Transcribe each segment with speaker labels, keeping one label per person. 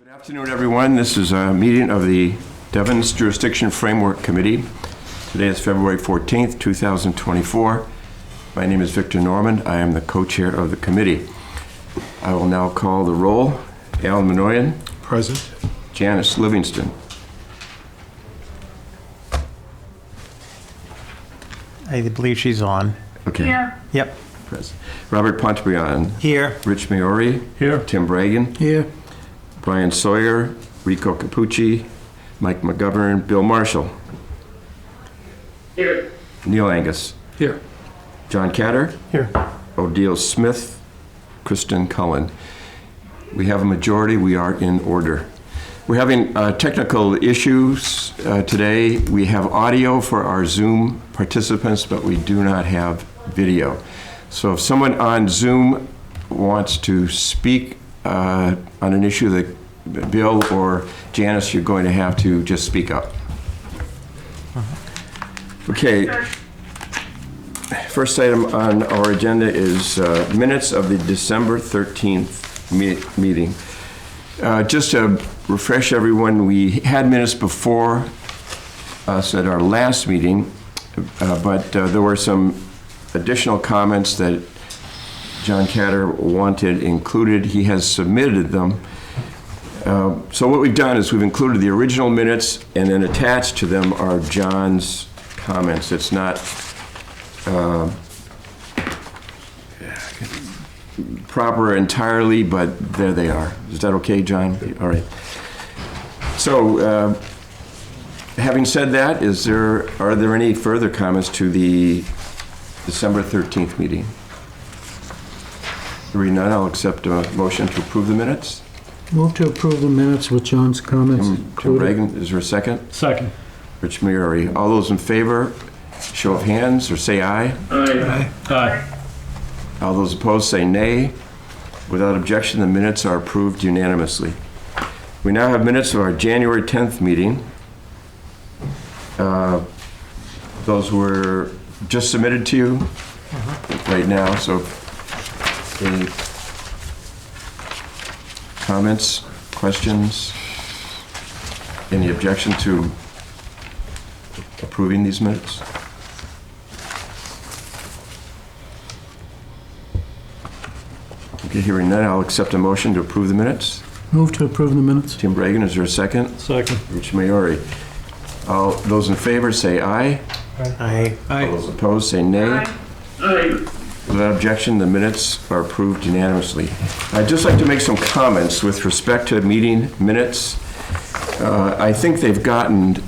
Speaker 1: Good afternoon, everyone. This is a meeting of the Devens Jurisdiction Framework Committee. Today is February 14th, 2024. My name is Victor Norman. I am the co-chair of the committee. I will now call the roll. Alan Minoyan.
Speaker 2: Present.
Speaker 1: Janice Livingston.
Speaker 3: I believe she's on.
Speaker 1: Okay.
Speaker 4: Yeah.
Speaker 3: Yep.
Speaker 1: Present. Robert Pontbriand.
Speaker 3: Here.
Speaker 1: Rich Maori.
Speaker 2: Here.
Speaker 1: Tim Bragan.
Speaker 2: Here.
Speaker 1: Brian Sawyer. Rico Capucci. Mike McGovern. Bill Marshall.
Speaker 4: Here.
Speaker 1: Neil Angus.
Speaker 2: Here.
Speaker 1: John Catter.
Speaker 3: Here.
Speaker 1: Odile Smith. Kristen Cullen. We have a majority. We are in order. We're having technical issues today. We have audio for our Zoom participants, but we do not have video. So if someone on Zoom wants to speak on an issue that Bill or Janice, you're going to have to just speak up. Okay. First item on our agenda is minutes of the December 13th meeting. Just to refresh everyone, we had minutes before us at our last meeting, but there were some additional comments that John Catter wanted included. He has submitted them. So what we've done is we've included the original minutes, and then attached to them are John's comments. It's not proper entirely, but there they are. Is that okay, John? All right. So, having said that, are there any further comments to the December 13th meeting? Hearing none, I'll accept a motion to approve the minutes.
Speaker 2: Move to approve the minutes with John's comments.
Speaker 1: Tim Reagan, is there a second?
Speaker 2: Second.
Speaker 1: Rich Maori. All those in favor, show of hands or say aye.
Speaker 2: Aye. Aye.
Speaker 1: All those opposed say nay. Without objection, the minutes are approved unanimously. We now have minutes of our January 10th meeting. Those were just submitted to you right now, so any comments, questions, any objection to approving these minutes? Okay, hearing none, I'll accept a motion to approve the minutes.
Speaker 2: Move to approve the minutes.
Speaker 1: Tim Bragan, is there a second?
Speaker 2: Second.
Speaker 1: Rich Maori. All those in favor say aye.
Speaker 3: Aye.
Speaker 1: All those opposed say nay.
Speaker 4: Aye.
Speaker 1: Without objection, the minutes are approved unanimously. I'd just like to make some comments with respect to meeting minutes. I think they've gotten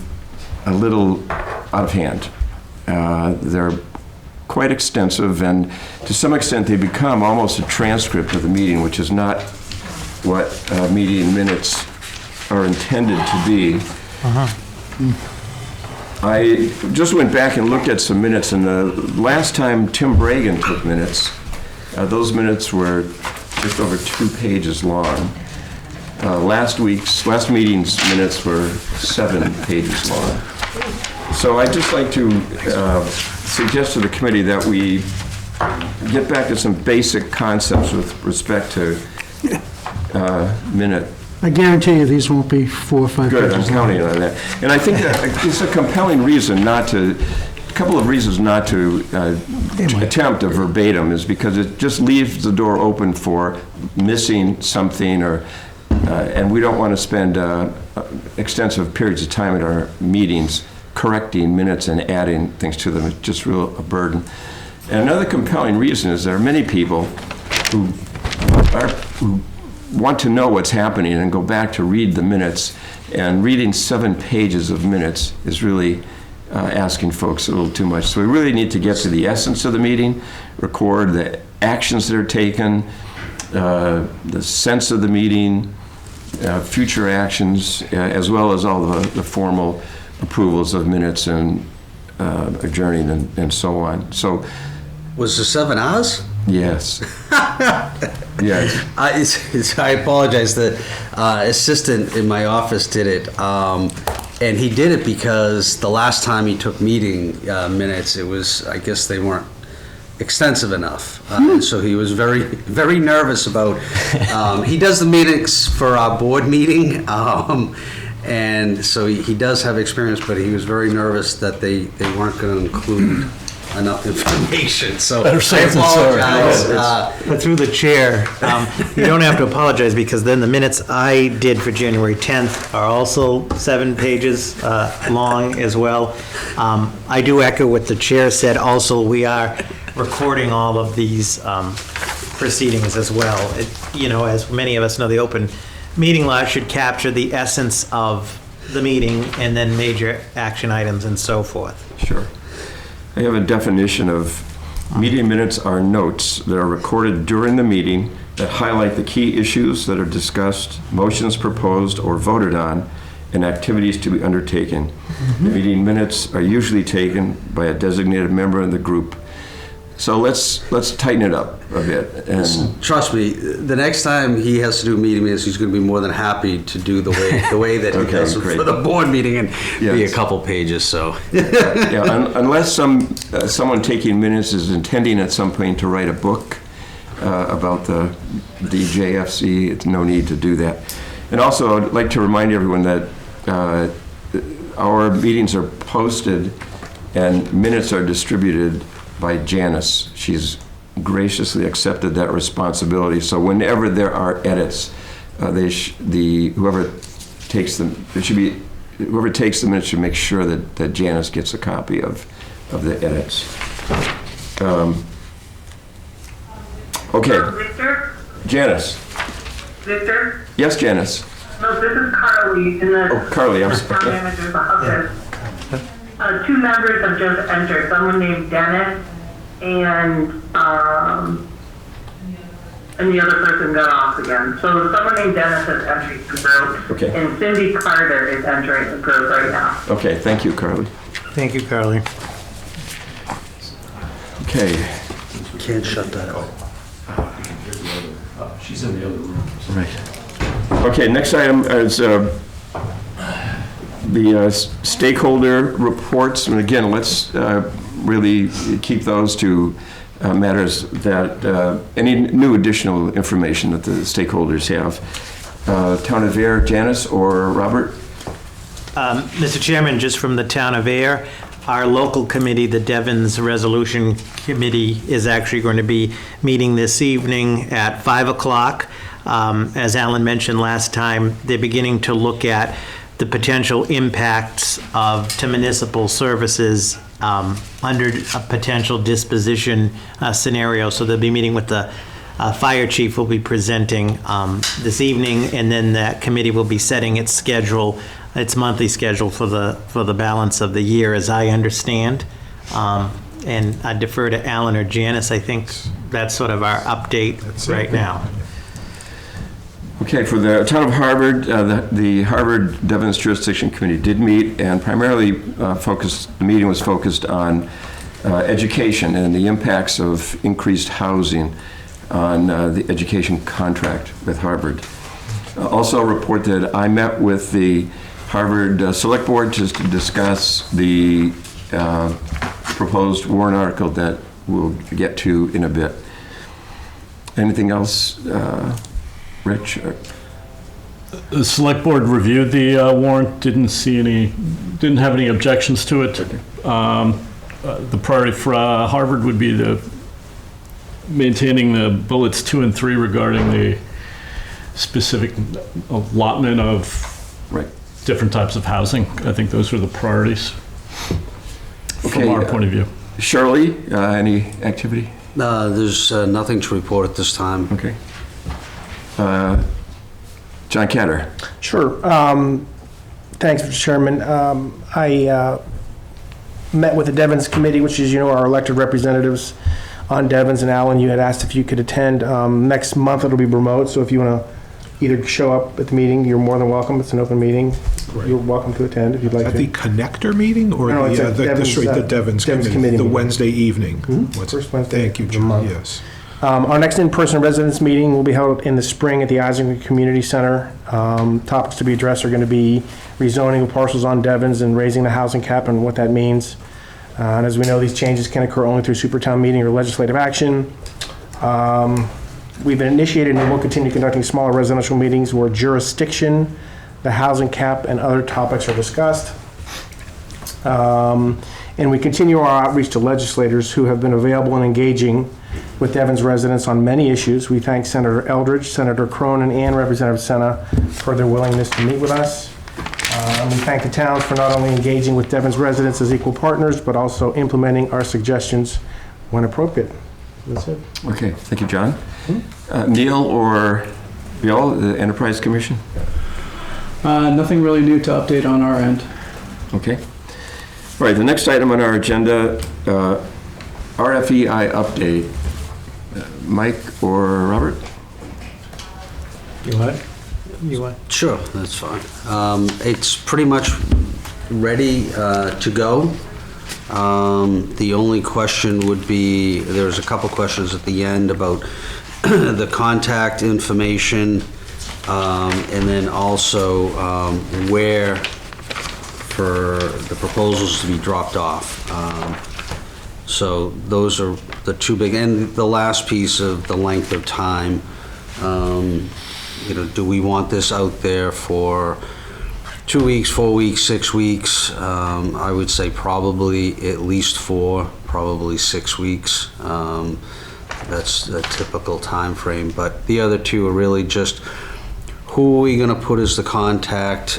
Speaker 1: a little out of hand. They're quite extensive, and to some extent they become almost a transcript of the meeting, which is not what meeting minutes are intended to be. I just went back and looked at some minutes, and the last time Tim Bragan took minutes, those minutes were just over 2 pages long. Last meeting's minutes were 7 pages long. So I'd just like to suggest to the committee that we get back to some basic concepts with respect to minute.
Speaker 2: I guarantee you these won't be 4 or 5
Speaker 1: Good,
Speaker 2: pages
Speaker 1: I'm counting on that. And I think that it's a compelling reason not to, a couple of reasons not to attempt a verbatim is because it just leaves the door open for missing something, or and we don't want to spend extensive periods of time at our meetings correcting minutes and adding things to them. It's just real a burden. And another compelling reason is there are many people who want to know what's happening and go back to read the minutes, and reading 7 pages of minutes is really asking folks a little too much. So we really need to get to the essence of the meeting, record the actions that are taken, the sense of the meeting, future actions, as well as all the formal approvals of minutes and adjourning and so on. So,
Speaker 5: was it 7 hours?
Speaker 1: yes. Yes.
Speaker 5: I apologize. The assistant in my office did it, and he did it because the last time he took meeting minutes, it was, I guess they weren't extensive enough. So he was very, very nervous about, he does the minutes for our board meeting, and so he does have experience, but he was very nervous that they weren't going to include enough information, so I apologize.
Speaker 3: But through the chair, you don't have to apologize, because then the minutes I did for January 10th are also 7 pages long as well. I do echo what the chair said. Also, we are recording all of these proceedings as well. As many of us know, the open meeting law should capture the essence of the meeting and then major action items and so forth.
Speaker 1: Sure. I have a definition of meeting minutes are notes that are recorded during the meeting that highlight the key issues that are discussed, motions proposed or voted on, and activities to be undertaken. The meeting minutes are usually taken by a designated member of the group. So let's tighten it up a bit. And
Speaker 5: Trust me, the next time he has to do meeting minutes, he's going to be more than happy to do the way that he
Speaker 1: Okay,
Speaker 5: does
Speaker 1: great.
Speaker 5: for the board meeting and be a
Speaker 1: Yes.
Speaker 5: couple pages. So
Speaker 1: unless someone taking minutes is intending at some point to write a book about the DJFC, it's no need to do that. And also, I'd like to remind everyone that our meetings are posted and minutes are distributed by Janice. She's graciously accepted that responsibility. So whenever there are edits, whoever takes them minutes should make sure that Janice gets a copy of the edits. Okay,
Speaker 4: Victor?
Speaker 1: Janice.
Speaker 4: Victor?
Speaker 1: Yes, Janice.
Speaker 4: No, this is Carly in the.
Speaker 1: Oh, Carly, I'm
Speaker 4: Town
Speaker 1: sorry.
Speaker 4: manager's office. 2 members have just entered, someone named Dennis and the other person got off again. So someone named Dennis is entering the group.
Speaker 1: Okay.
Speaker 4: And Cindy Carter is entering the group right now.
Speaker 1: Okay, thank you, Carly.
Speaker 3: Thank you, Carly.
Speaker 1: Okay,
Speaker 5: can't shut that off.
Speaker 6: She's in the other room.
Speaker 1: right. Okay, next item is the stakeholder reports. And again, let's really keep those to matters that, any new additional information that the stakeholders have. Town of Air, Janice or Robert?
Speaker 3: Mr. Chairman, just from the town of Air, our local committee, the Devens Resolution Committee, is actually going to be meeting this evening at 5 o'clock. As Alan mentioned last time, they're beginning to look at the potential impacts to municipal services under a potential disposition scenario. So they'll be meeting with the fire chief, will be presenting this evening, and then that committee will be setting its schedule, its monthly schedule for the balance of the year, as I understand. And I defer to Alan or Janice. I think that's sort of our update right now.
Speaker 1: Okay, for the town of Harvard, the Harvard Devens Jurisdiction Committee did meet and primarily the meeting was focused on education and the impacts of increased housing on the education contract with Harvard. Also report that I met with the Harvard Select Board just to discuss the proposed warrant article that we'll get to in a bit. Anything else? Rich?
Speaker 6: The select board reviewed the warrant, didn't have any objections to it. The priority for Harvard would be maintaining the bullets 2 and 3 regarding the specific allotment of different types of housing. I think those are the priorities from our point of view.
Speaker 1: Shirley, any activity?
Speaker 5: There's nothing to report at this time.
Speaker 1: Okay. John Catter.
Speaker 7: Sure. Thanks, Mr. Chairman. I met with the Devens Committee, which is, our elected representatives on Devens, and Alan, you had asked if you could attend. Next month it'll be remote, so if you want to either show up at the meeting, you're more than welcome. It's an open meeting.
Speaker 8: Great.
Speaker 7: You're welcome to attend if you'd like
Speaker 8: At
Speaker 7: to.
Speaker 8: the connector meeting or
Speaker 7: No, it's
Speaker 8: the
Speaker 7: at Devens,
Speaker 8: Devens
Speaker 7: Devens
Speaker 8: committee?
Speaker 7: committee
Speaker 8: The
Speaker 7: meeting.
Speaker 8: Wednesday evening?
Speaker 7: First Wednesday
Speaker 8: Thank you,
Speaker 7: of the
Speaker 8: John,
Speaker 7: month.
Speaker 8: yes.
Speaker 7: Our next in-person residence meeting will be held in the spring at the Islington Community Center. Topics to be addressed are going to be rezoning of parcels on Devens and raising the housing cap and what that means. And as we know, these changes can occur only through super town meeting or legislative action. We've initiated and will continue conducting smaller residential meetings where jurisdiction, the housing cap, and other topics are discussed. And we continue our outreach to legislators who have been available and engaging with Devens residents on many issues. We thank Senator Eldridge, Senator Cronin, and Representative Senna for their willingness to meet with us. And we thank the towns for not only engaging with Devens residents as equal partners, but also implementing our suggestions when appropriate. That's it.
Speaker 1: Okay, thank you, John. Neil or Bill, the Enterprise Commission?
Speaker 9: Nothing really new to update on our end.
Speaker 1: Okay. All right, the next item on our agenda, RFEI update. Mike or Robert?
Speaker 3: You want? You want?
Speaker 5: Sure, that's fine. It's pretty much ready to go. The only question would be, there's a couple questions at the end about the contact information, and then also where for the proposals to be dropped off. So those are the two big, and the last piece of the length of time. Do we want this out there for 2 weeks, 4 weeks, 6 weeks? I would say probably at least 4, probably 6 weeks. That's a typical time frame. But the other two are really just who are we going to put as the contact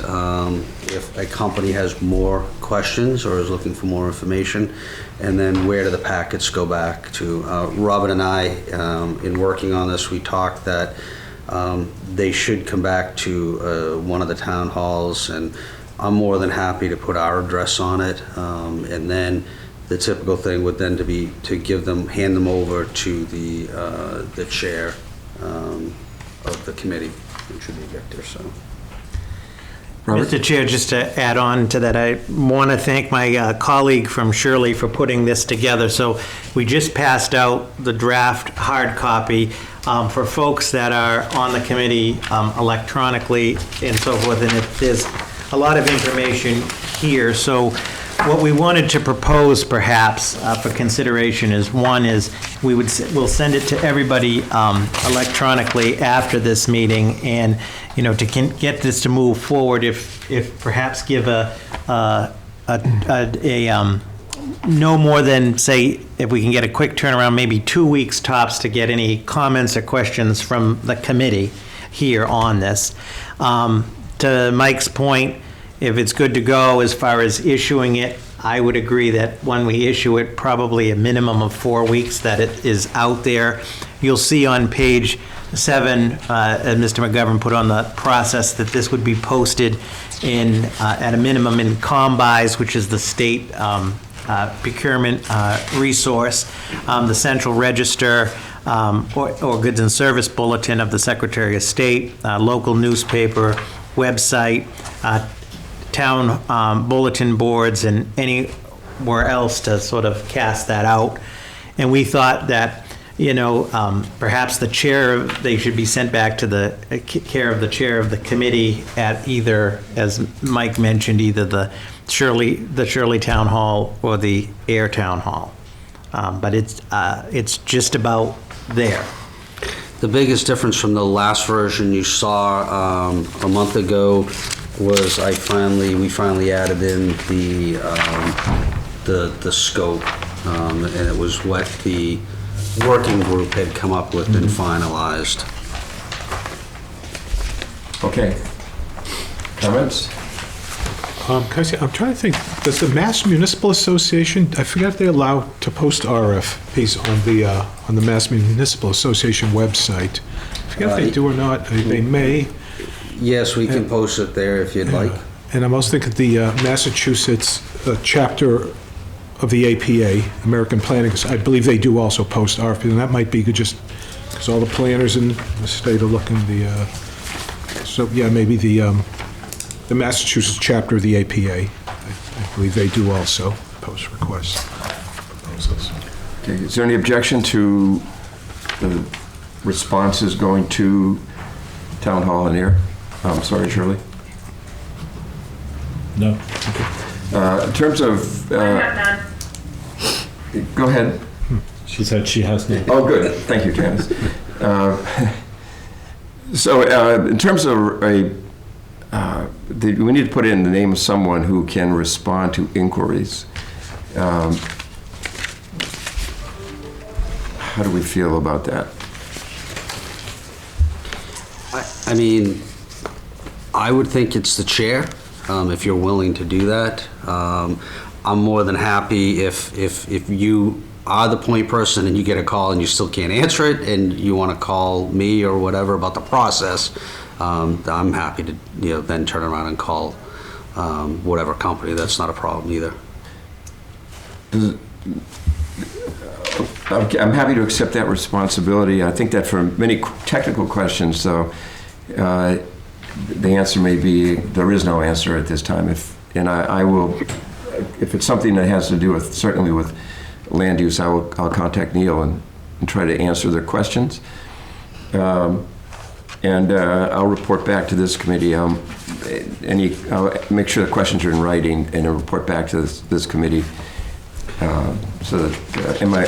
Speaker 5: if a company has more questions or is looking for more information, and then where do the packets go back to? Robin and I, in working on this, we talked that they should come back to one of the town halls, and I'm more than happy to put our address on it. And then the typical thing would then to hand them over to the chair of the committee, which would be Victor. So,
Speaker 1: Robert?
Speaker 3: Mr. Chair, just to add on to that, I want to thank my colleague from Shirley for putting this together. So we just passed out the draft hard copy for folks that are on the committee electronically and so forth, and there's a lot of information here. So what we wanted to propose perhaps for consideration is, one is we'll send it to everybody electronically after this meeting, and to get this to move forward, if perhaps give a no more than, say, if we can get a quick turnaround, maybe 2 weeks tops to get any comments or questions from the committee here on this. To Mike's point, if it's good to go as far as issuing it, I would agree that when we issue it, probably a minimum of 4 weeks that it is out there. You'll see on page 7, as Mr. McGovern put on the process, that this would be posted in, at a minimum, in Combis, which is the state procurement resource, the Central Register, or Goods and Service Bulletin of the Secretary of State, local newspaper, website, town bulletin boards, and anywhere else to sort of cast that out. And we thought that, perhaps they should be sent back to the care of the chair of the committee at either, as Mike mentioned, either the Shirley Town Hall or the Air Town Hall. But it's just about there.
Speaker 5: the biggest difference from the last version you saw a month ago was we finally added in the scope, and it was what the working group had come up with and finalized.
Speaker 1: Okay. Comments?
Speaker 8: Can I say, I'm trying to think, does the Mass Municipal Association, I forgot they're allowed to post RFPs on the Mass Municipal Association website. I forget if they do or not. They may.
Speaker 5: Yes, we can post it there if you'd like.
Speaker 8: And I'm also thinking the Massachusetts chapter of the APA, American Planning, I believe they do also post RFPs, and that might be good just because all the planners in the state are looking so yeah, maybe the Massachusetts chapter of the APA, I believe they do also post requests, proposals.
Speaker 1: Okay, is there any objection to the responses going to Town Hall and Air? I'm sorry, Shirley.
Speaker 6: No.
Speaker 1: In terms of,
Speaker 4: I have none.
Speaker 1: Go ahead.
Speaker 6: She said she has no.
Speaker 1: Oh, good. Thank you, Janice. So in terms of we need to put in the name of someone who can respond to inquiries. How do we feel about that?
Speaker 5: I mean, I would think it's the chair, if you're willing to do that. I'm more than happy if you are the point person and you get a call and you still can't answer it and you want to call me or whatever about the process, I'm happy to, then turn around and call whatever company. That's not a problem either.
Speaker 1: I'm happy to accept that responsibility. I think that for many technical questions, though, the answer may be there is no answer at this time. I will, if it's something that has to do with, certainly with land use, I'll contact Neil and try to answer their questions. And I'll report back to this committee. I'll make sure the questions are in writing and I'll report back to this committee. So that in my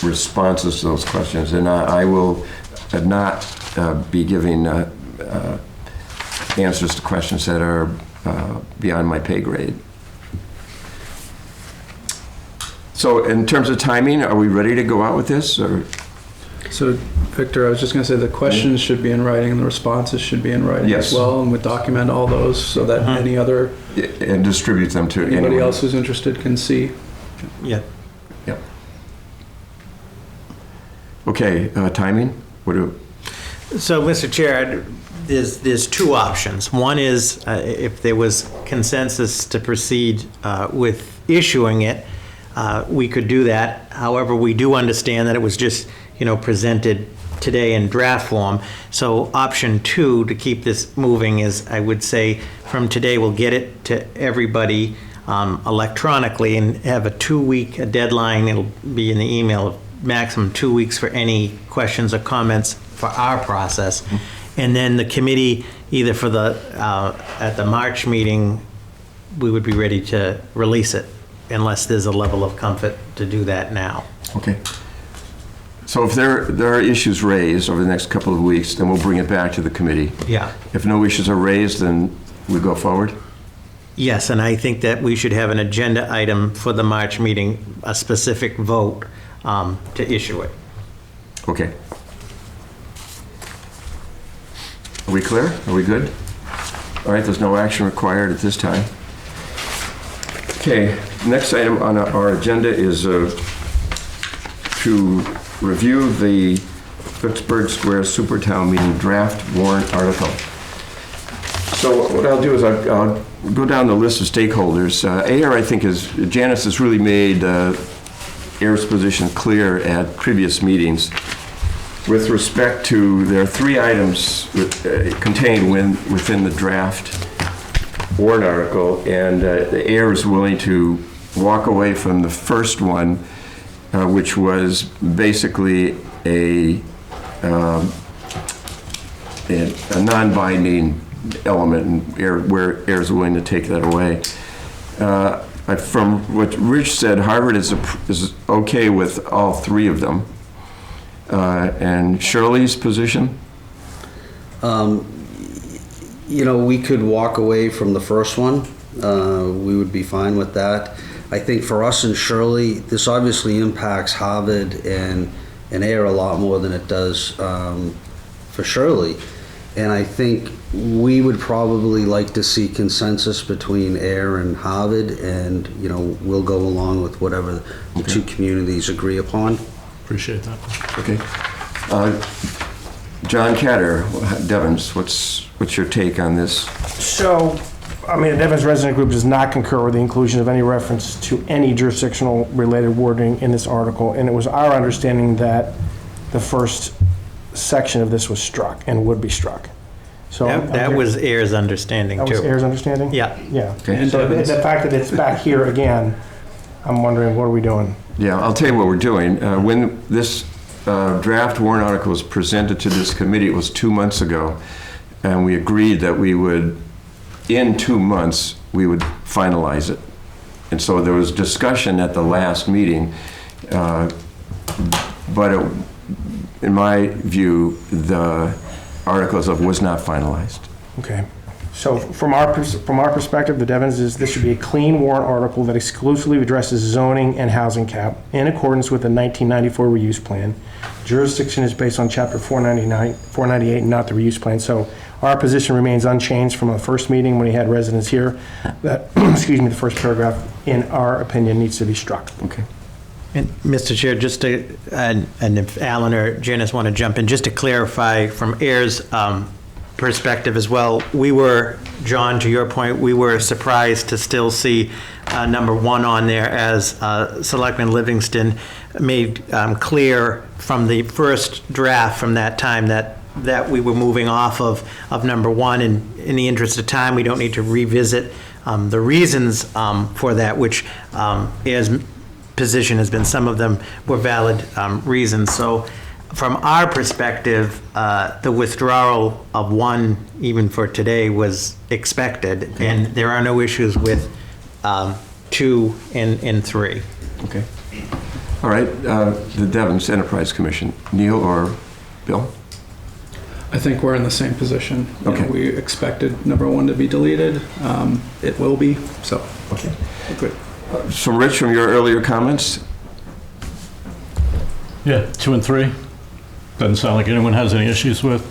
Speaker 1: responses to those questions, and I will not be giving answers to questions that are beyond my pay grade. So in terms of timing, are we ready to go out with this? Or?
Speaker 9: So, Victor, I was just going to say the questions should be in writing and the responses should be in writing
Speaker 1: Yes.
Speaker 9: as well, and we document all those so that any other
Speaker 1: And distribute them to
Speaker 9: anybody
Speaker 1: anyone
Speaker 9: else who's interested can see.
Speaker 3: Yeah.
Speaker 1: Yep. Okay, timing?
Speaker 3: So, Mr. Chair, there's two options. One is if there was consensus to proceed with issuing it, we could do that. However, we do understand that it was just, presented today in draft form. So option two to keep this moving is, I would say, from today, we'll get it to everybody electronically and have a 2-week deadline. It'll be in the email, maximum 2 weeks for any questions or comments for our process. And then the committee, either for at the March meeting, we would be ready to release it unless there's a level of comfort to do that now.
Speaker 1: Okay. So if there are issues raised over the next couple of weeks, then we'll bring it back to the committee.
Speaker 3: Yeah.
Speaker 1: If no issues are raised, then we go forward?
Speaker 3: Yes, and I think that we should have an agenda item for the March meeting, a specific vote to issue it.
Speaker 1: Okay. Are we clear? Are we good? All right, there's no action required at this time. Okay, next item on our agenda is to review the Vicksburg Square Supertown Meeting draft warrant article. So what I'll do is I'll go down the list of stakeholders. AIR, I think, Janice has really made AIR's position clear at previous meetings. With respect to, there are 3 items contained within the draft warrant article, and the AIR is willing to walk away from the first one, which was basically a non-binding element, and where AIR is willing to take that away. From what Rich said, Harvard is okay with all 3 of them. And Shirley's position?
Speaker 5: We could walk away from the first one. We would be fine with that. I think for us and Shirley, this obviously impacts Harvard and AIR a lot more than it does for Shirley. And I think we would probably like to see consensus between AIR and Harvard, and we'll go along with whatever the 2 communities agree upon.
Speaker 6: Appreciate that.
Speaker 1: Okay. John Catter, Devens, what's your take on this?
Speaker 7: So, the Devens Resident Group does not concur with the inclusion of any reference to any jurisdictional related wording in this article, and it was our understanding that the first section of this was struck and would be struck. So
Speaker 3: That was AIR's understanding, too.
Speaker 7: That was AIR's understanding?
Speaker 3: Yeah.
Speaker 7: Yeah.
Speaker 1: Okay.
Speaker 7: So the fact that it's back here again, I'm wondering, what are we doing?
Speaker 1: Yeah, I'll tell you what we're doing. When this draft warrant article was presented to this committee, it was 2 months ago, and we agreed that we would, in 2 months, we would finalize it. And so there was discussion at the last meeting, But in my view, the articles was not finalized.
Speaker 7: Okay. So from our perspective, the Devens is, this should be a clean warrant article that exclusively addresses zoning and housing cap in accordance with the 1994 reuse plan. Jurisdiction is based on chapter 498, and not the reuse plan. So our position remains unchanged from the first meeting when we had residents here. That, excuse me, the first paragraph, in our opinion, needs to be struck.
Speaker 1: Okay.
Speaker 3: And Mr. Chair, just to, and if Alan or Janice want to jump in, just to clarify from AIR's perspective as well, we were, John, to your point, we were surprised to still see number 1 on there, as Selectman Livingston made clear from the first draft from that time that we were moving off of number 1, and in the interest of time, we don't need to revisit the reasons for that, which AIR's position has been some of them were valid reasons. So from our perspective, the withdrawal of 1, even for today, was expected, and there are no issues with 2 and 3.
Speaker 1: Okay. All right, the Devens Enterprise Commission, Neil or Bill?
Speaker 9: I think we're in the same position. You know,
Speaker 1: Okay.
Speaker 9: we expected number 1 to be deleted. It will be, so.
Speaker 1: Okay.
Speaker 9: Good.
Speaker 1: So Rich, from your earlier comments,
Speaker 6: Yeah, 2 and 3. Doesn't sound like anyone has any issues with.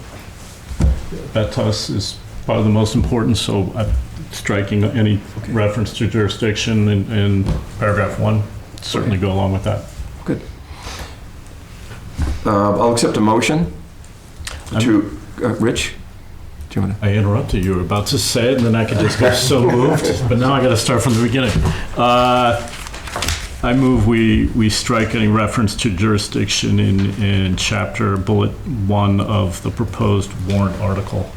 Speaker 6: That to us is probably the most important, so I'm striking any reference to jurisdiction in paragraph 1. Certainly go along with that.
Speaker 1: good. I'll accept a motion to, Rich, do you want to?
Speaker 6: I interrupted you. You were about to say it, and then I could just go so moved. But now I got to start from the beginning. I move we strike any reference to jurisdiction in chapter bullet 1 of the proposed warrant article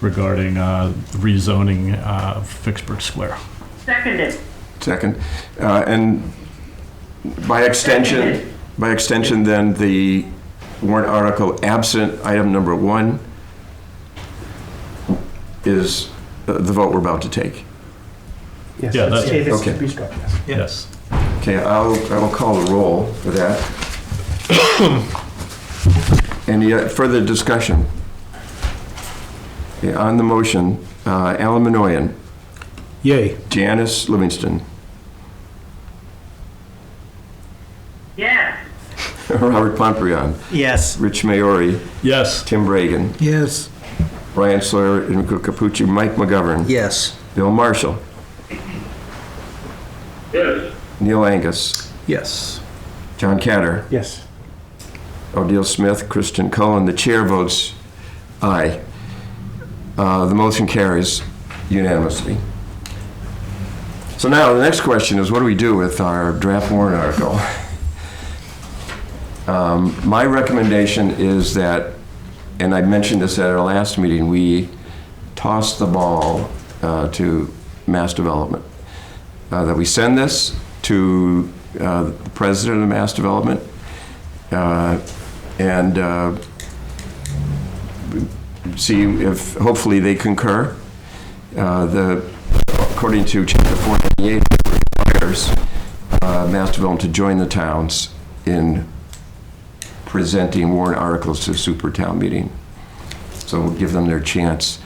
Speaker 6: regarding rezoning Vicksburg Square.
Speaker 4: Seconded.
Speaker 1: Second. And by extension, then the warrant article absent item number 1 is the vote we're about to take.
Speaker 7: Yes,
Speaker 6: Yeah, that's-
Speaker 7: it's
Speaker 1: okay.
Speaker 7: to be struck, yes.
Speaker 6: Yes.
Speaker 1: Okay, I will call the roll for that. Any further discussion? Okay, on the motion, Alan Minoyan,
Speaker 8: Yay.
Speaker 1: Janice Livingston,
Speaker 4: Yes.
Speaker 1: Robert Pomprion,
Speaker 3: Yes.
Speaker 1: Rich Maori,
Speaker 6: Yes.
Speaker 1: Tim Bragan,
Speaker 2: Yes.
Speaker 1: Brian Sawyer, Enrico Capucci, Mike McGovern,
Speaker 5: Yes.
Speaker 1: Bill Marshall,
Speaker 4: Yes.
Speaker 1: Neil Angus,
Speaker 9: Yes.
Speaker 1: John Catter,
Speaker 7: Yes.
Speaker 1: Odile Smith, Kristen Cullen. The chair votes aye. The motion carries unanimously. So now the next question is, what do we do with our draft warrant article? My recommendation is that, and I mentioned this at our last meeting, we toss the ball to Mass Development. That we send this to the president of Mass Development and see if hopefully they concur. According to Chapter 498, it requires Mass Development to join the towns in presenting warrant articles to super town meeting. So we'll give them their chance.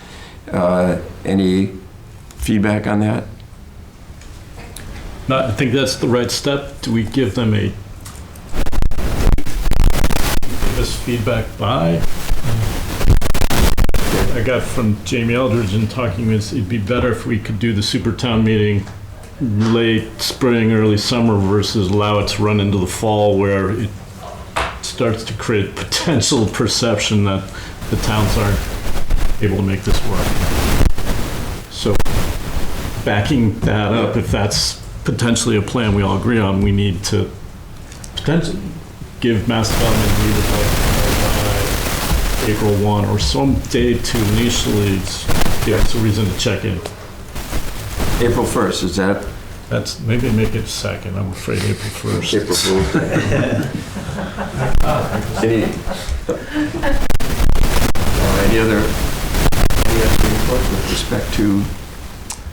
Speaker 1: Any feedback on that?
Speaker 6: No, I think that's the right step. Do we give them give us feedback by? I got from Jamie Eldridge in talking with, it'd be better if we could do the super town meeting late spring, early summer versus allow it to run into the fall where it starts to create potential perception that the towns aren't able to make this work. So backing that up, if that's potentially a plan we all agree on, we need to potentially give Mass Development by April 1 or some day to initially give us a reason to check in.
Speaker 1: April 1st, is that?
Speaker 6: That's, maybe make it second, I'm afraid April 1st.
Speaker 1: April Fool's Day. Any other input with respect to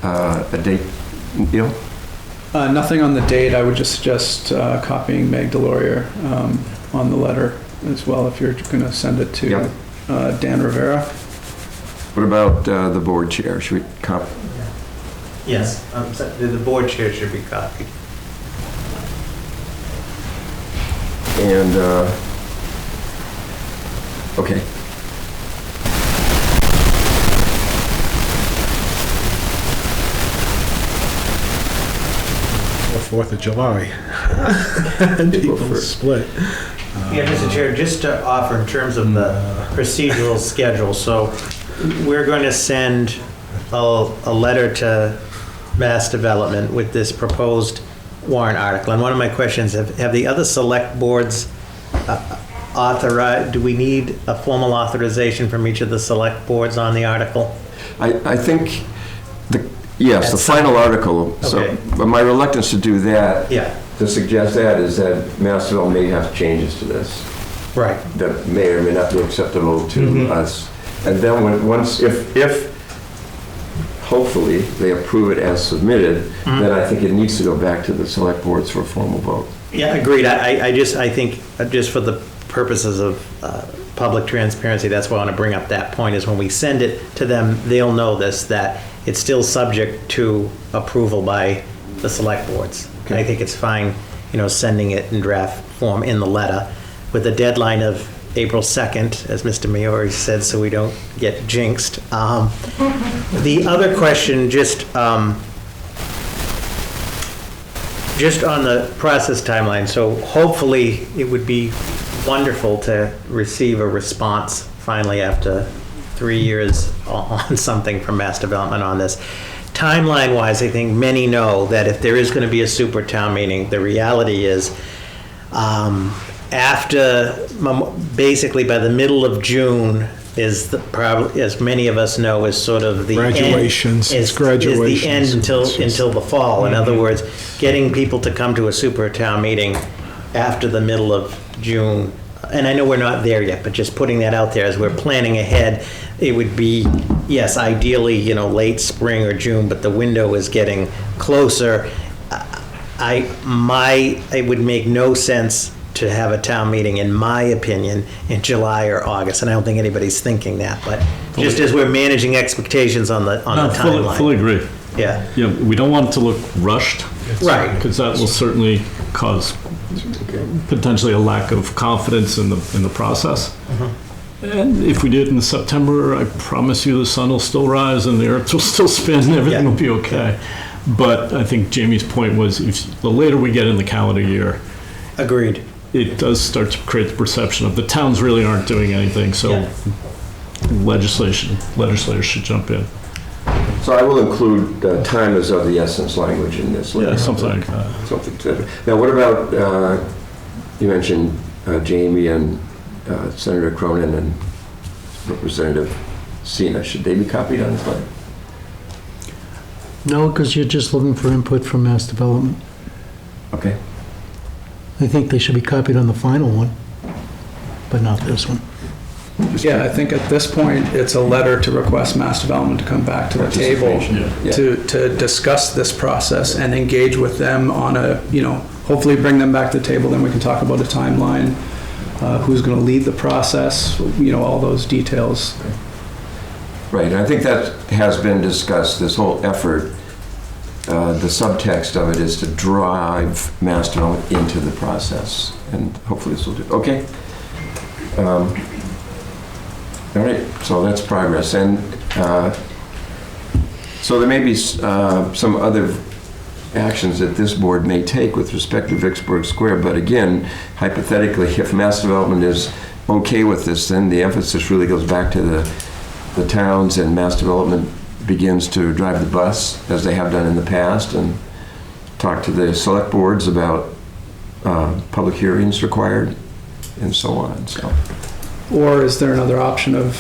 Speaker 1: a date, Neil?
Speaker 9: Nothing on the date. I would just suggest copying Meg Delorier on the letter as well, if you're going to send it to
Speaker 1: Yep.
Speaker 9: Dan Rivera.
Speaker 1: What about the board chair? Should we
Speaker 3: Yes, the board chair should be copied.
Speaker 1: And, okay.
Speaker 8: The 4th of July. And people split.
Speaker 3: Yeah, Mr. Chair, just to offer in terms of the procedural schedule, so we're going to send a letter to Mass Development with this proposed warrant article. And one of my questions, have the other select boards authorized, do we need a formal authorization from each of the select boards on the article?
Speaker 1: I think, yes, the
Speaker 3: That's
Speaker 1: final article,
Speaker 3: Okay.
Speaker 1: but my reluctance to do that,
Speaker 3: Yeah,
Speaker 1: to suggest that, is that Massville may have changes to this
Speaker 3: right.
Speaker 1: that may or may not be acceptable to us. And then if hopefully they approve it as submitted, then I think it needs to go back to the select boards for a formal vote.
Speaker 3: Yeah, agreed. I think just for the purposes of public transparency, that's why I want to bring up that point, is when we send it to them, they'll know this, that it's still subject to approval by the select boards. And I think it's fine, sending it in draft form in the letter with a deadline of April 2nd, as Mr. Maori said, so we don't get jinxed. The other question, just on the process timeline, so hopefully it would be wonderful to receive a response finally after 3 years on something from Mass Development on this. Timeline-wise, I think many know that if there is going to be a super town meeting, the reality is basically by the middle of June is probably, as many of us know, is sort of the
Speaker 8: Graduations,
Speaker 3: end,
Speaker 8: it's graduations.
Speaker 3: is the end until the fall. In other words, getting people to come to a super town meeting after the middle of June. And I know we're not there yet, but just putting that out there as we're planning ahead, it would be, yes, ideally, late spring or June, but the window is getting closer. It would make no sense to have a town meeting, in my opinion, in July or August, and I don't think anybody's thinking that, but just as we're managing expectations on the timeline.
Speaker 6: Fully agree.
Speaker 3: Yeah.
Speaker 6: We don't want it to look rushed.
Speaker 3: Right.
Speaker 6: Because that will certainly cause potentially a lack of confidence in the process. And if we do it in September, I promise you the sun will still rise and the earth will still spin and everything will be okay. But I think Jamie's point was, if the later we get in the calendar year,
Speaker 3: Agreed.
Speaker 6: it does start to create the perception of the towns really aren't doing anything, so legislators should jump in.
Speaker 1: So I will include time is of the essence language in this letter.
Speaker 6: Yeah, something like that.
Speaker 1: Something to that. Now, what about, you mentioned Jamie and Senator Cronin and Representative Sina. Should they be copied on this letter?
Speaker 2: No, because you're just looking for input from Mass Development.
Speaker 1: Okay.
Speaker 2: I think they should be copied on the final one, but not this one.
Speaker 9: Yeah, I think at this point, it's a letter to request Mass Development to come back to the table
Speaker 1: Yeah.
Speaker 9: to discuss this process and engage with them on hopefully bring them back to the table, then we can talk about a timeline, who's going to lead the process, all those details.
Speaker 1: Right, and I think that has been discussed, this whole effort. The subtext of it is to drive Mass Development into the process, and hopefully this will do. Okay. All right, so that's progress. And so there may be some other actions that this board may take with respect to Vicksburg Square, but again, hypothetically, if Mass Development is okay with this, then the emphasis really goes back to the towns, and Mass Development begins to drive the bus, as they have done in the past, and talk to the select boards about public hearings required, and so on. So.
Speaker 9: Or is there another option of,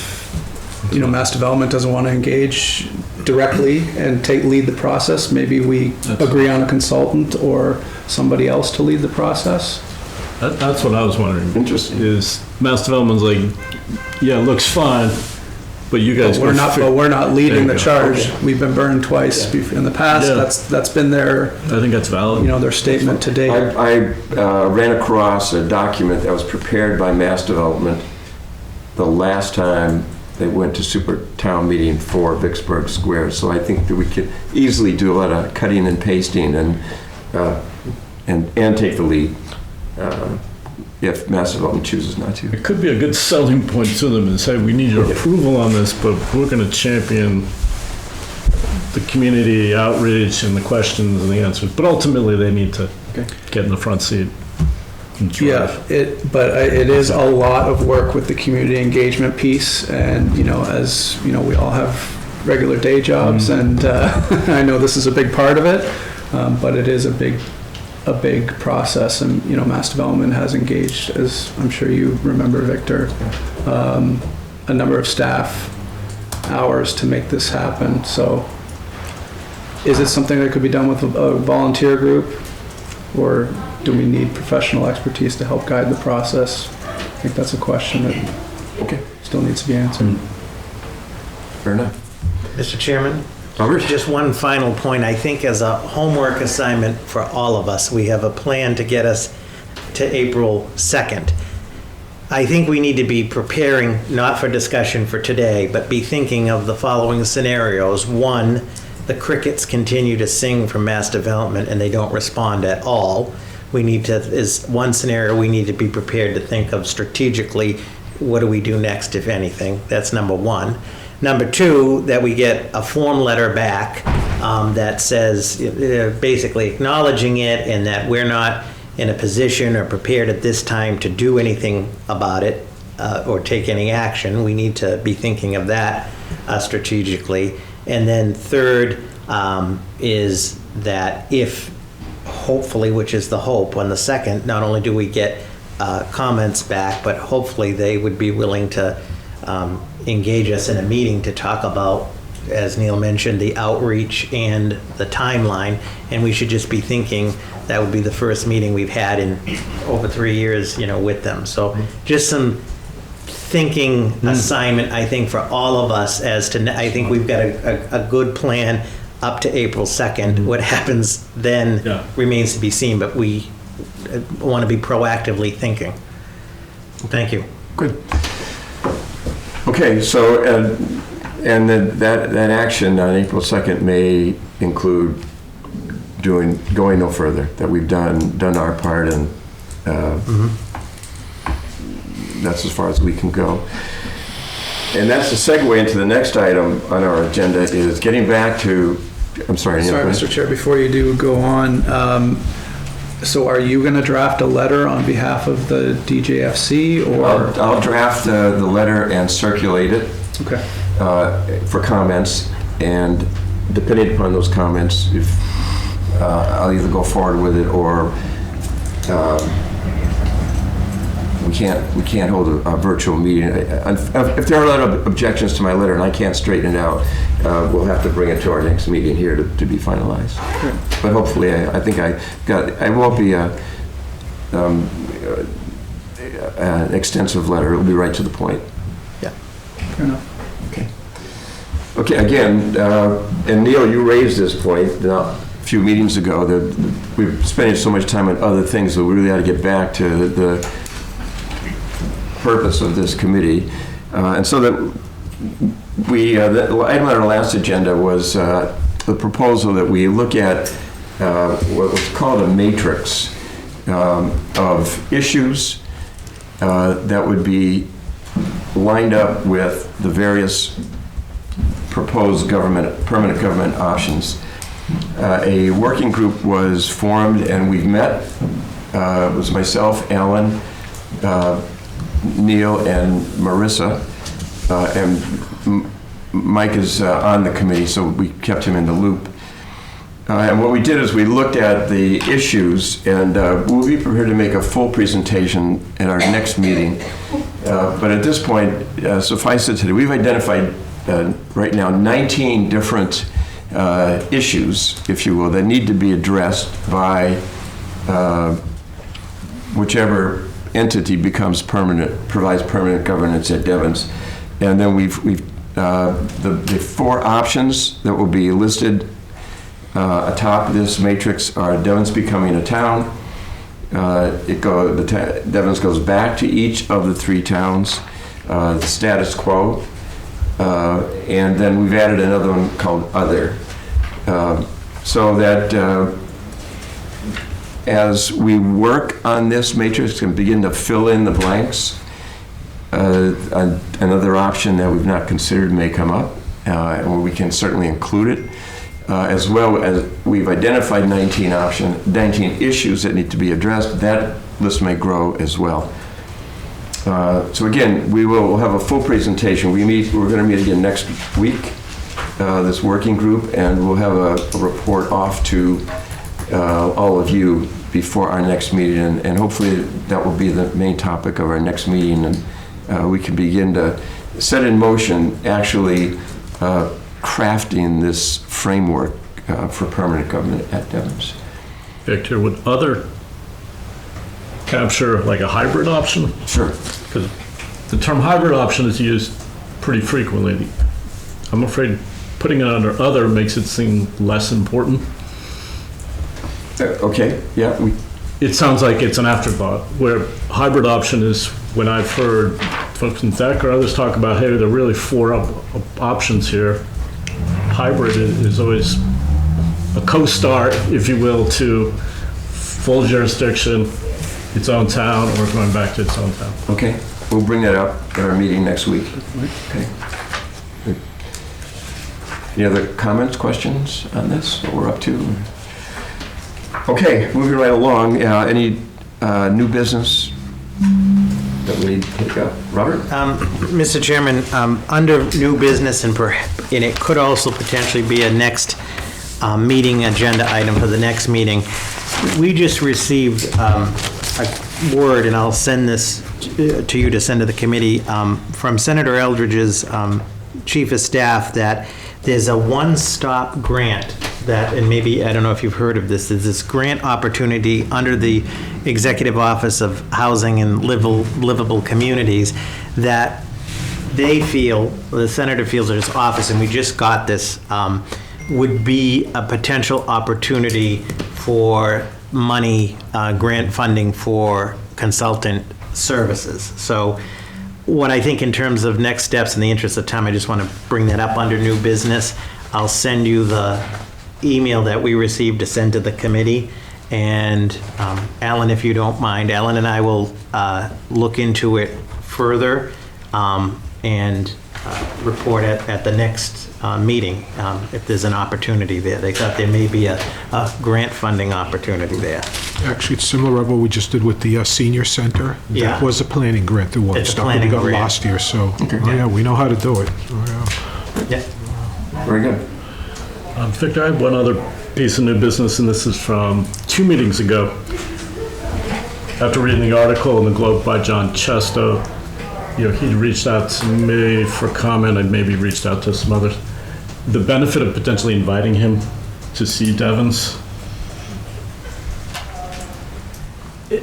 Speaker 9: Mass Development doesn't want to engage directly and lead the process? Maybe we agree on a consultant or somebody else to lead the process?
Speaker 6: That's what I was wondering.
Speaker 1: Interesting.
Speaker 6: Is Mass Development's like, yeah, it looks fine, But you guys.
Speaker 9: But we're not leading the
Speaker 6: There you go.
Speaker 9: charge. We've been burned twice in the past.
Speaker 6: Yeah.
Speaker 9: That's been their,
Speaker 6: I think that's valid.
Speaker 9: their statement to date.
Speaker 1: I ran across a document that was prepared by Mass Development the last time they went to super town meeting for Vicksburg Square. So I think that we could easily do a lot of cutting and pasting and take the lead if Mass Development chooses not to.
Speaker 6: It could be a good selling point to them and say, we need your approval on this, but we're going to champion the community outreach and the questions and the answers. But ultimately, they need to get in the front seat and drive.
Speaker 9: Yeah, but it is a lot of work with the community engagement piece, and as we all have regular day jobs, and I know this is a big part of it, but it is a big process, and Mass Development has engaged, as I'm sure you remember, Victor, a number of staff hours to make this happen. So, is it something that could be done with a volunteer group, or do we need professional expertise to help guide the process? I think that's a question that still needs to be answered.
Speaker 1: Fair enough.
Speaker 3: Mr. Chairman?
Speaker 1: Robert?
Speaker 3: Just one final point. I think as a homework assignment for all of us, we have a plan to get us to April 2nd. I think we need to be preparing, not for discussion for today, but be thinking of the following scenarios. One, the crickets continue to sing from Mass Development and they don't respond at all. Is one scenario we need to be prepared to think of strategically. What do we do next, if anything? That's number one. Number two, that we get a form letter back that says, basically acknowledging it, and that we're not in a position or prepared at this time to do anything about it or take any action. We need to be thinking of that strategically. And then third is that if, hopefully, which is the hope, on the 2nd, not only do we get comments back, but hopefully they would be willing to engage us in a meeting to talk about, as Neil mentioned, the outreach and the timeline. And we should just be thinking that would be the first meeting we've had in over 3 years, with them. So just some thinking assignment, I think, for all of us I think we've got a good plan up to April 2nd. What happens then remains to be seen, but we want to be proactively thinking. Thank you.
Speaker 1: Good. Okay, so, and that action on April 2nd may include going no further, that we've done our part, and that's as far as we can go. And that's the segue into the next item on our agenda, is getting back to, I'm sorry.
Speaker 9: Sorry, Mr. Chair, before you do go on, so are you going to draft a letter on behalf of the DJFC, or?
Speaker 1: I'll draft the letter and circulate it for comments, and depending upon those comments, if I'll either go forward with it, or we can't hold a virtual meeting. If there are a lot of objections to my letter and I can't straighten it out, we'll have to bring it to our next meeting here to be finalized.
Speaker 9: Sure.
Speaker 1: But hopefully, I think I won't be an extensive letter. It'll be right to the point.
Speaker 9: Yeah. Fair enough.
Speaker 1: Okay. Again, and Neil, you raised this point a few meetings ago, that we've spent so much time on other things, so we really ought to get back to the purpose of this committee. And so that the item on our last agenda was the proposal that we look at what's called a matrix of issues that would be lined up with the various proposed permanent government options. A working group was formed, and we've met. It was myself, Alan, Neil, and Marissa, and Mike is on the committee, so we kept him in the loop. And what we did is we looked at the issues, and we'll be prepared to make a full presentation at our next meeting. But at this point, suffice it today, we've identified right now 19 different issues, if you will, that need to be addressed by whichever entity provides permanent governance at Devens. And then we've The four options that will be listed atop this matrix are Devens becoming a town. Devens goes back to each of the three towns, the status quo, and then we've added another one called other. So that as we work on this matrix and begin to fill in the blanks, another option that we've not considered may come up, and we can certainly include it, as well as we've identified 19 issues that need to be addressed. That list may grow as well. So again, we'll have a full presentation. We're going to meet again next week, this working group, and we'll have a report off to all of you before our next meeting, and hopefully that will be the main topic of our next meeting, and we can begin to set in motion actually crafting this framework for permanent government at Devens.
Speaker 6: Victor, would other capture like a hybrid option?
Speaker 1: Sure.
Speaker 6: Because the term hybrid option is used pretty frequently. I'm afraid putting it under other makes it seem less important.
Speaker 1: Okay, yeah.
Speaker 6: It sounds like it's an afterthought, where hybrid option is when I've heard folks in tech or others talk about, hey, there are really four options here. Hybrid is always a co-start, if you will, to full jurisdiction, its own town, or going back to its own town.
Speaker 1: Okay, we'll bring that up at our meeting next week. Okay. Any other comments, questions on this, what we're up to? Okay, moving right along. Any new business that we need to take up? Robert?
Speaker 3: Mr. Chairman, under new business, and it could also potentially be a next meeting agenda item for the next meeting, we just received a word, and I'll send this to you to send to the committee, from Senator Eldridge's chief of staff, that there's a one-stop grant that, and maybe, I don't know if you've heard of this, there's this grant opportunity under the Executive Office of Housing and Livable Communities that they feel, the senator feels at his office, and we just got this, would be a potential opportunity for money, grant funding for consultant services. So what I think in terms of next steps, in the interest of time, I just want to bring that up under new business. I'll send you the email that we received to send to the committee. And Alan, if you don't mind, Alan and I will look into it further and report at the next meeting if there's an opportunity there. They thought there may be a grant funding opportunity there.
Speaker 8: Actually, it's similar to what we just did with the senior center.
Speaker 3: Yeah.
Speaker 8: That was a planning grant that was
Speaker 3: It's a
Speaker 8: stuff that we
Speaker 3: planning
Speaker 8: got
Speaker 3: grant.
Speaker 8: last year, so, yeah, we know how to do it. Oh, yeah.
Speaker 3: Yeah.
Speaker 1: Very good.
Speaker 6: Victor, I have one other piece of new business, and this is from 2 meetings ago. After reading the article in the Globe by John Chesto, he'd reached out to me for comment, and maybe reached out to some others. The benefit of potentially inviting him to see Devens.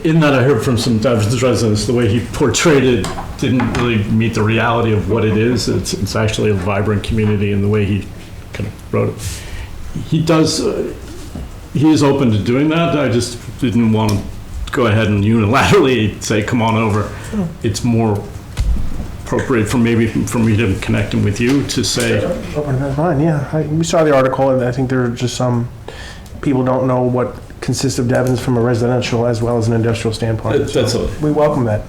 Speaker 6: In that, I heard from some Devens residents, the way he portrayed it didn't really meet the reality of what it is. It's actually a vibrant community in the way he kind of wrote it. He is open to doing that. I just didn't want to go ahead and unilaterally say, come on over. It's more appropriate for me to connect him with you to say.
Speaker 7: Fine, yeah. We saw the article, and I think there are just some people don't know what consists of Devens from a residential as well as an industrial standpoint. We welcome that.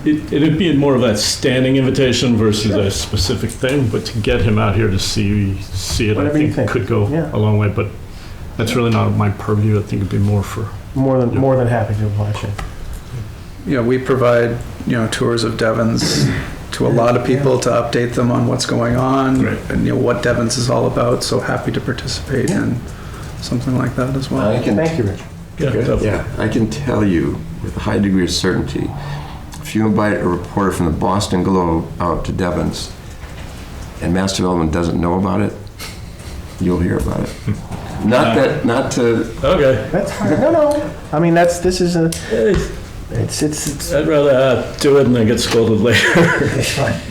Speaker 6: It'd be more of that standing invitation versus a specific thing, but to get him out here to see it,
Speaker 7: Whatever
Speaker 6: I think could go a long way. But that's really not my purview. I think it'd be more for
Speaker 7: more than happy to watch it.
Speaker 9: We provide, tours of Devens to a lot of people to update them on what's going on and what Devens is all about. So happy to participate in something like that as well.
Speaker 7: Thank you, Rich.
Speaker 1: I can tell you with a high degree of certainty, if you invite a reporter from the Boston Globe out to Devens and Mass Development doesn't know about it, you'll hear about it. Not to.
Speaker 6: Okay.
Speaker 7: That's fine. No. I mean, this is It's
Speaker 6: I'd rather do it and then get scolded later.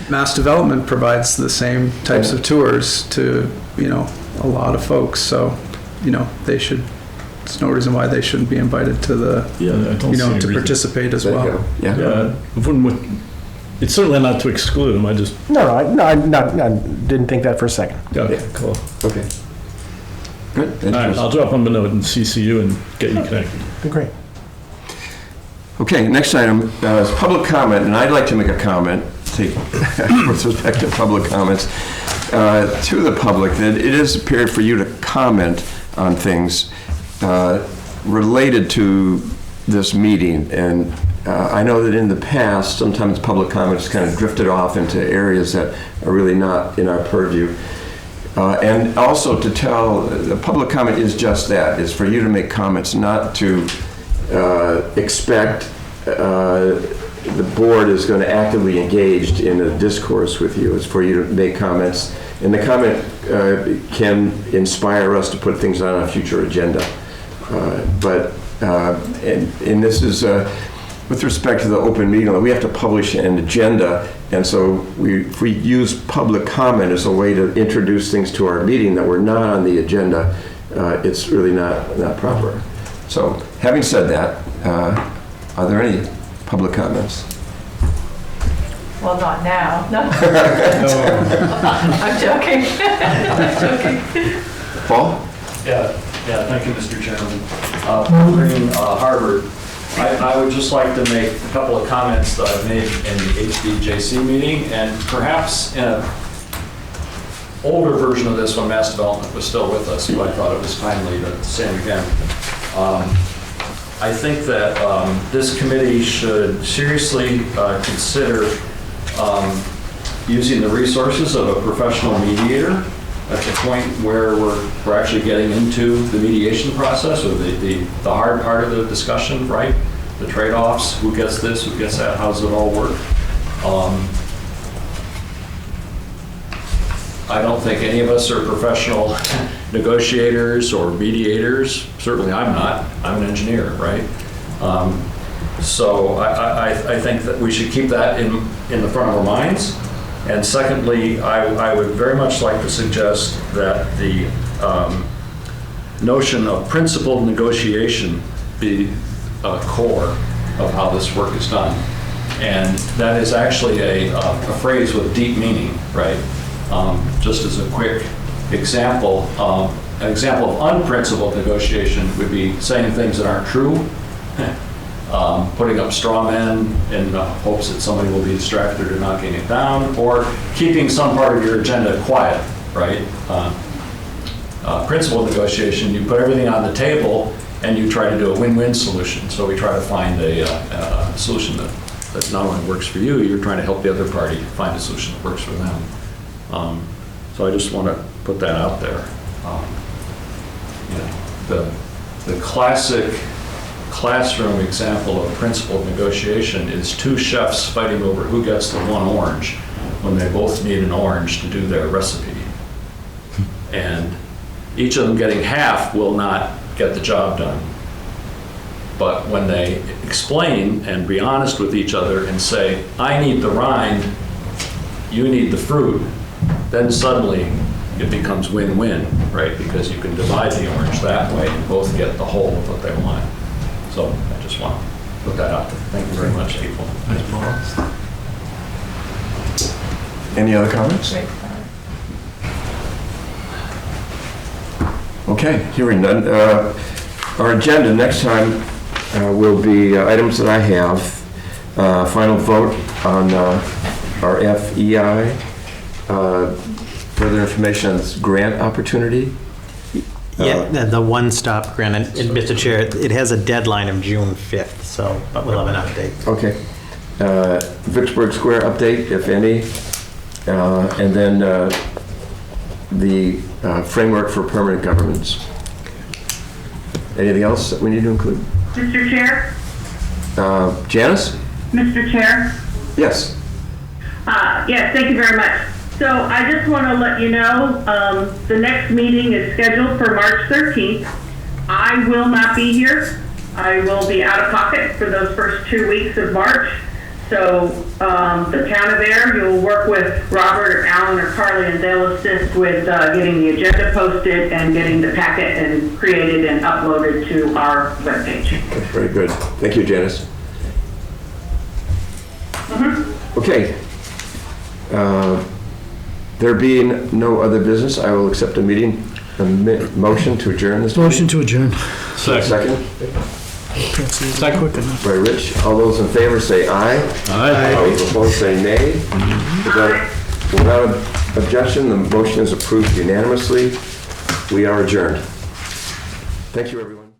Speaker 9: Mass Development provides the same types of tours to, a lot of folks, so, they should, there's no reason why they shouldn't be invited to the,
Speaker 6: Yeah, I don't see any
Speaker 9: to
Speaker 6: reason.
Speaker 9: participate as well.
Speaker 1: Yeah.
Speaker 6: Yeah, it's certainly not to exclude them, I just,
Speaker 7: I didn't think that for a second.
Speaker 6: okay, cool.
Speaker 1: Okay. Good.
Speaker 6: All right, I'll drop them a note and CC you and get you connected.
Speaker 7: Great.
Speaker 1: Okay, next item is public comment, and I'd like to make a comment with respect to public comments to the public, that it is a period for you to comment on things related to this meeting. And I know that in the past, sometimes public comments kind of drifted off into areas that are really not in our purview. And also to tell, the public comment is just that, is for you to make comments, not to expect the board is going to actively engage in a discourse with you. It's for you to make comments, and the comment can inspire us to put things on a future agenda. And this is with respect to the open meeting law, we have to publish an agenda, and so if we use public comment as a way to introduce things to our meeting that were not on the agenda, it's really not proper. So, having said that, are there any public comments?
Speaker 10: Well, not now. No. I'm joking. I'm joking.
Speaker 1: Paul?
Speaker 11: Yeah, thank you, Mr. Chairman. Green, Harvard. I would just like to make a couple of comments that I've made in the HDJC meeting, and perhaps in an older version of this when Mass Development was still with us, but I thought it was timely to say it again. I think that this committee should seriously consider using the resources of a professional mediator at the point where we're actually getting into the mediation process, or the hard part of the discussion, right? The trade-offs, who gets this, who gets that, how does it all work? I don't think any of us are professional negotiators or mediators. Certainly I'm not. I'm an engineer, right? So I think that we should keep that in the front of our minds. And secondly, I would very much like to suggest that the notion of principled negotiation be a core of how this work is done. And that is actually a phrase with deep meaning, right? Just as a quick example, an example of unprincipled negotiation would be saying things that aren't true, putting up straw men in the hopes that somebody will be distracted or knocking it down, or keeping some part of your agenda quiet, right? Principled negotiation, you put everything on the table and you try to do a win-win solution. So we try to find a solution that not only works for you, you're trying to help the other party find a solution that works for them. So I just want to put that out there. The classic classroom example of principled negotiation is two chefs fighting over who gets the one orange when they both need an orange to do their recipe. And each of them getting half will not get the job done. But when they explain and be honest with each other and say, I need the rind, you need the fruit, then suddenly it becomes win-win, right? Because you can divide the orange that way and both get the whole of what they want. So I just want to put that out there. Thank you very much, people.
Speaker 1: Any other comments? Okay, hearing none. Our agenda next time will be items that I have. Final vote on our FEI. Further information on this grant opportunity.
Speaker 3: Yeah, the one-stop grant, and Mr. Chair, it has a deadline of June 5th, so but we'll have an update.
Speaker 1: Okay. Vicksburg Square update, if any. And then the framework for permanent governments. Anything else that we need to include?
Speaker 4: Mr. Chair?
Speaker 1: Janice?
Speaker 4: Mr. Chair?
Speaker 1: Yes.
Speaker 4: Yes, thank you very much. So I just want to let you know, the next meeting is scheduled for March 13th. I will not be here. I will be out of pocket for those first 2 weeks of March. So the town of Air, you'll work with Robert or Alan or Carly, and they'll assist with getting the agenda posted and getting the packet and created and uploaded to our webpage.
Speaker 1: Very good. Thank you, Janice. Okay. There being no other business, I will accept a motion to adjourn this meeting.
Speaker 2: Motion to adjourn.
Speaker 1: Second.
Speaker 2: Can't see it quick enough.
Speaker 1: By Rich. All those in favor say aye.
Speaker 6: Aye.
Speaker 1: All those opposed say nay. Without objection, the motion is approved unanimously. We are adjourned. Thank you, everyone.